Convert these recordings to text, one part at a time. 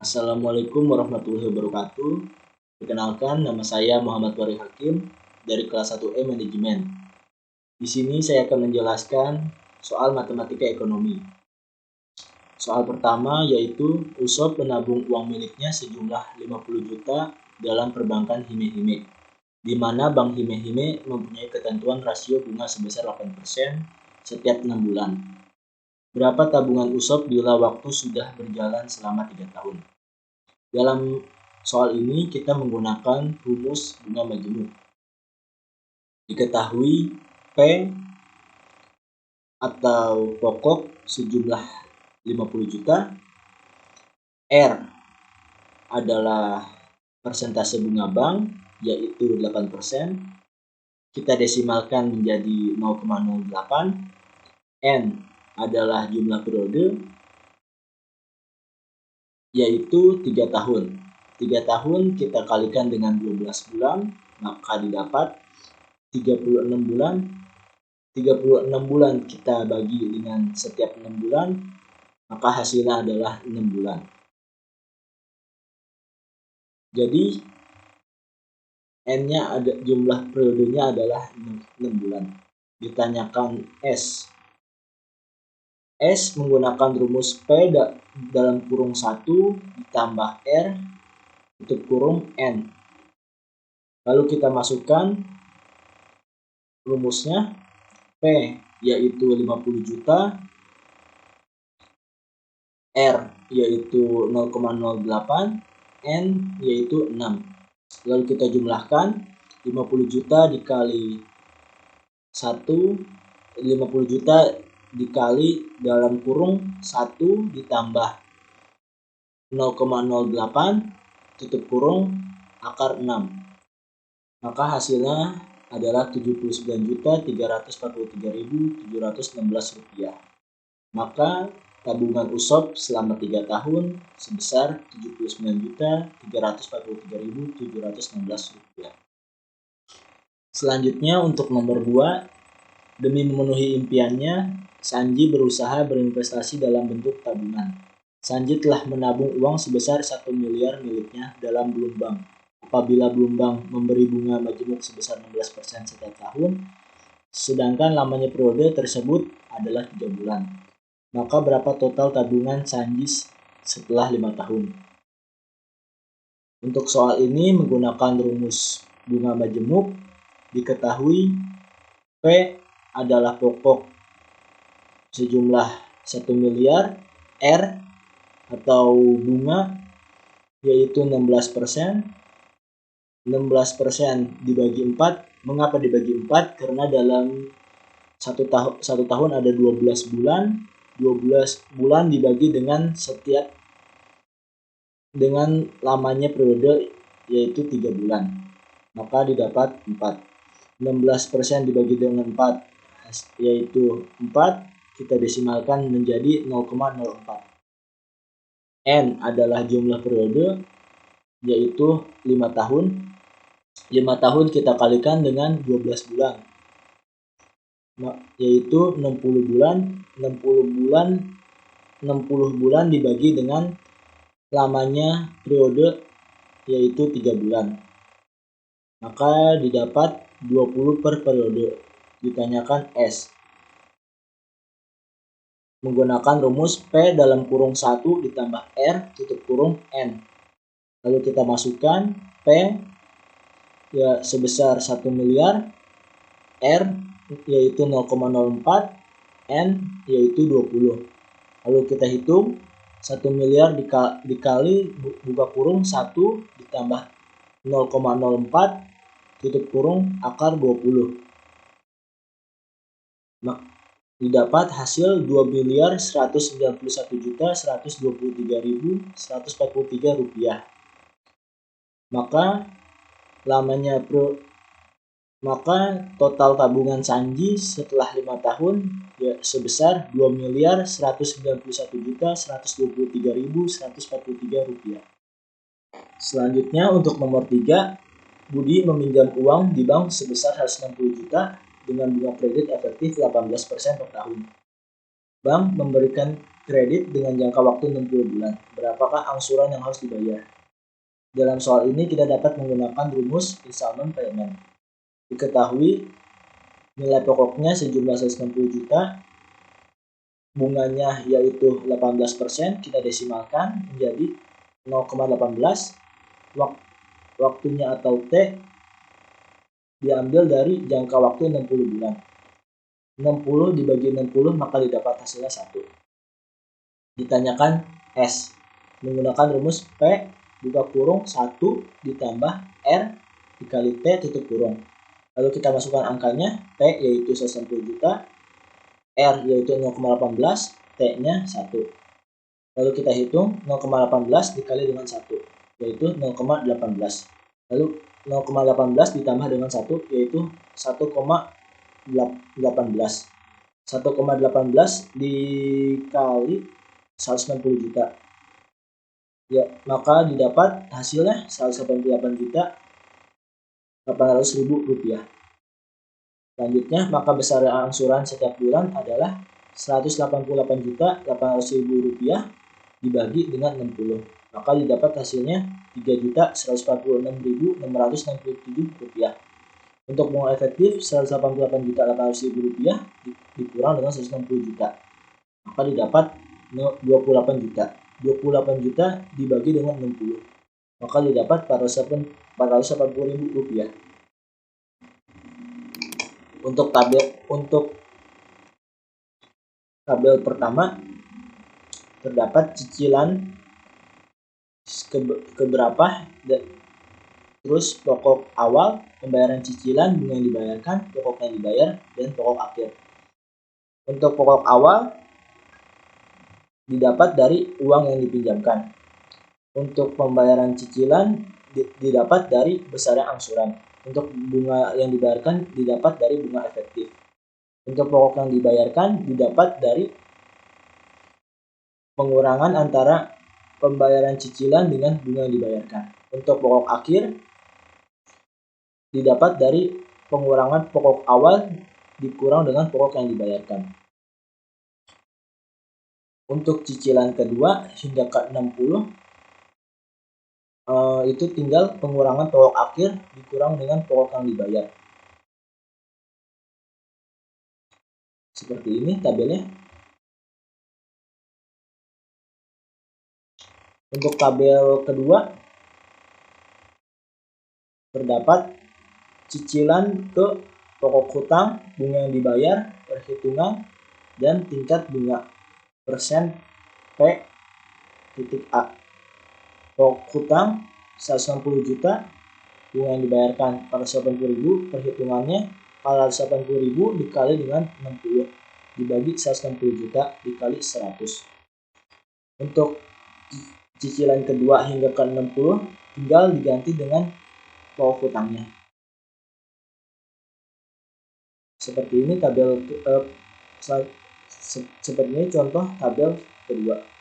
Assalamualaikum warahmatullahi wabarakatuh. Perkenalkan, nama saya Muhammad Wari Hakim dari kelas 1E Manajemen. Di sini saya akan menjelaskan soal matematika ekonomi. Soal pertama yaitu Usop menabung uang miliknya sejumlah 50 juta dalam perbankan Hime-Hime, di mana Bank Hime-Hime mempunyai ketentuan rasio bunga sebesar 8% setiap 6 bulan. Berapa tabungan Usop bila waktu sudah berjalan selama 3 tahun? Dalam soal ini kita menggunakan rumus bunga majemuk. Diketahui P atau pokok sejumlah 50 juta, R adalah persentase bunga bank yaitu 8%, kita desimalkan menjadi 0,08, N adalah jumlah periode yaitu 3 tahun. 3 tahun kita kalikan dengan 12 bulan, maka didapat 36 bulan. 36 bulan kita bagi dengan setiap 6 bulan, maka hasilnya adalah 6 bulan. Jadi N-nya ada, jumlah periodenya adalah 6 bulan. Ditanyakan S. S menggunakan rumus P dalam kurung 1 ditambah R tutup kurung N. Lalu kita masukkan rumusnya. P yaitu 50 juta, R yaitu 0,08, N yaitu 6. Lalu kita jumlahkan 50 juta dikali 1, 50 juta dikali dalam kurung 1 ditambah 0,08 tutup kurung akar 6. Maka hasilnya adalah Rp79.343.716. Maka tabungan Usop selama 3 tahun sebesar Rp79.343.716. Selanjutnya untuk nomor 2, demi memenuhi impiannya, Sanji berusaha berinvestasi dalam bentuk tabungan. Sanji telah menabung uang sebesar 1 miliar miliknya dalam Bloom Bank. Apabila Bloom Bank memberi bunga majemuk sebesar 16% setiap tahun, sedangkan lamanya periode tersebut adalah 3 bulan. Maka berapa total tabungan Sanji setelah 5 tahun? Untuk soal ini menggunakan rumus bunga majemuk, diketahui P adalah pokok sejumlah 1 miliar, R atau bunga yaitu 16%. 16% dibagi 4. Mengapa dibagi 4? Karena dalam satu tahun ada 12 bulan. 12 bulan dibagi dengan lamanya periode yaitu 3 bulan. Maka didapat 4. 16% dibagi dengan 4 yaitu 4, kita desimalkan menjadi 0,04. N adalah jumlah periode yaitu 5 tahun. 5 tahun kita kalikan dengan 12 bulan yaitu 60 bulan. 60 bulan dibagi dengan lamanya periode yaitu 3 bulan, maka didapat 20 per periode. Ditanyakan S. Menggunakan rumus P dalam kurung 1 ditambah R tutup kurung N. Lalu kita masukkan P ya sebesar 1 miliar, R yaitu 0,04, N yaitu 20. Lalu kita hitung 1 miliar dikali buka kurung 1 ditambah 0,04 tutup kurung akar 20. Didapat hasil Rp2.191.123.143. Maka total tabungan Sanji setelah 5 tahun ya sebesar Rp2.191.123.143. Selanjutnya untuk nomor 3, Budi meminjam uang di bank sebesar 160 juta dengan bunga kredit efektif 18% per tahun. Bank memberikan kredit dengan jangka waktu 60 bulan. Berapakah angsuran yang harus dibayar? Dalam soal ini kita dapat menggunakan rumus installment payment. Diketahui nilai pokoknya sejumlah 160 juta, bunganya yaitu 18%, kita desimalkan menjadi 0,18. Waktunya atau T diambil dari jangka waktu 60 bulan. 60 dibagi 60 maka didapat hasilnya 1. Ditanyakan S. Menggunakan rumus P buka kurung 1 ditambah R dikali T tutup kurung. Lalu kita masukkan angkanya, P yaitu 160 juta, R yaitu 0,18, T-nya 1. Lalu kita hitung 0,18 dikali dengan 1, yaitu 0,18. Lalu 0,18 ditambah dengan 1, yaitu 1,18. 1,18 dikali 160 juta. Ya, maka didapat hasilnya 188 juta 800 ribu rupiah. Selanjutnya, maka besar angsuran setiap bulan adalah 188 juta 800 ribu rupiah dibagi dengan 60. Maka didapat hasilnya 3.146.667 rupiah. Untuk bunga efektif 188 juta 800 ribu rupiah dikurang dengan 160 juta. Maka didapat 28 juta. 28 juta dibagi dengan 60. Maka didapat 480 ribu rupiah. Untuk tabel pertama terdapat cicilan keberapa, terus pokok awal, pembayaran cicilan, bunga yang dibayarkan, pokok yang dibayar, dan pokok akhir. Untuk pokok awal didapat dari uang yang dipinjamkan. Untuk pembayaran cicilan didapat dari besarnya angsuran. Untuk bunga yang dibayarkan didapat dari bunga efektif. Untuk pokok yang dibayarkan didapat dari pengurangan antara pembayaran cicilan dengan bunga yang dibayarkan. Untuk pokok akhir didapat dari pengurangan pokok awal dikurang dengan pokok yang dibayarkan. Untuk cicilan kedua hingga ke 60 itu tinggal pengurangan pokok akhir dikurang dengan pokok yang dibayar. Seperti ini tabelnya. Untuk tabel kedua terdapat cicilan ke pokok hutang, bunga yang dibayar, perhitungan, dan tingkat bunga persen P titik A. Pokok hutang 160 juta, bunga yang dibayarkan 480.000, perhitungannya 480.000 dikali dengan 60 dibagi 160 juta dikali 100. Untuk cicilan kedua hingga ke 60 tinggal diganti dengan pokok hutangnya. Seperti ini tabel seperti ini contoh tabel kedua.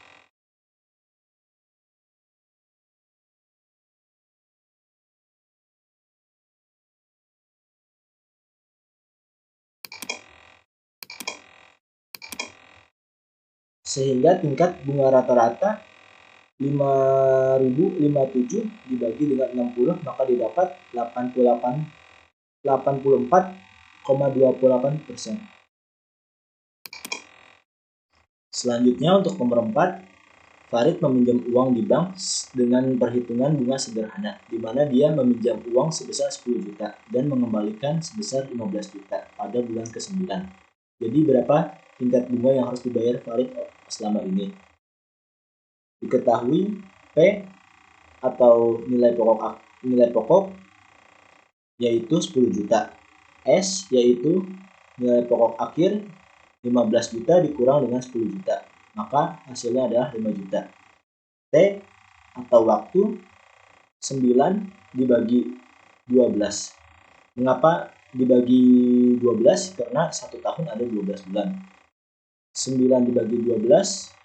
Sehingga tingkat bunga rata-rata 5.057 dibagi dengan 60 maka didapat 84,28%. Selanjutnya untuk nomor 4, Farid meminjam uang di bank dengan perhitungan bunga sederhana, di mana dia meminjam uang sebesar 10 juta dan mengembalikan sebesar 15 juta pada bulan ke-9. Jadi berapa tingkat bunga yang harus dibayar Farid selama ini? Diketahui P atau nilai pokok yaitu 10 juta. S yaitu nilai pokok akhir 15 juta dikurang dengan 10 juta. Maka hasilnya adalah 5 juta. T atau waktu 9 dibagi 12. Mengapa dibagi 12? Karena 1 tahun ada 12 bulan. 9 dibagi 12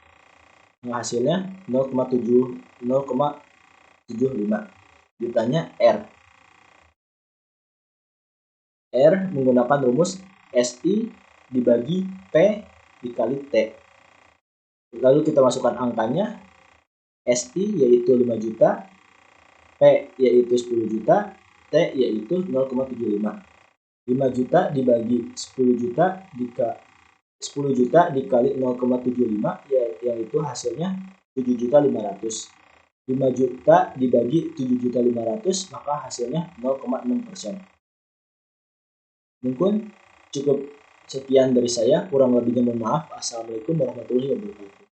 hasilnya 0,75. Ditanya R. R menggunakan rumus SI dibagi P dikali T. Lalu kita masukkan angkanya, ST yaitu 5 juta, P yaitu 10 juta, T yaitu 0,75. 5 juta dibagi 10 juta 10 juta dikali 0,75 yaitu hasilnya 7.500.000. 5 juta dibagi 7.500.000 maka hasilnya 0,6%. Mungkin cukup sekian dari saya, kurang lebihnya mohon maaf. Assalamualaikum warahmatullahi wabarakatuh.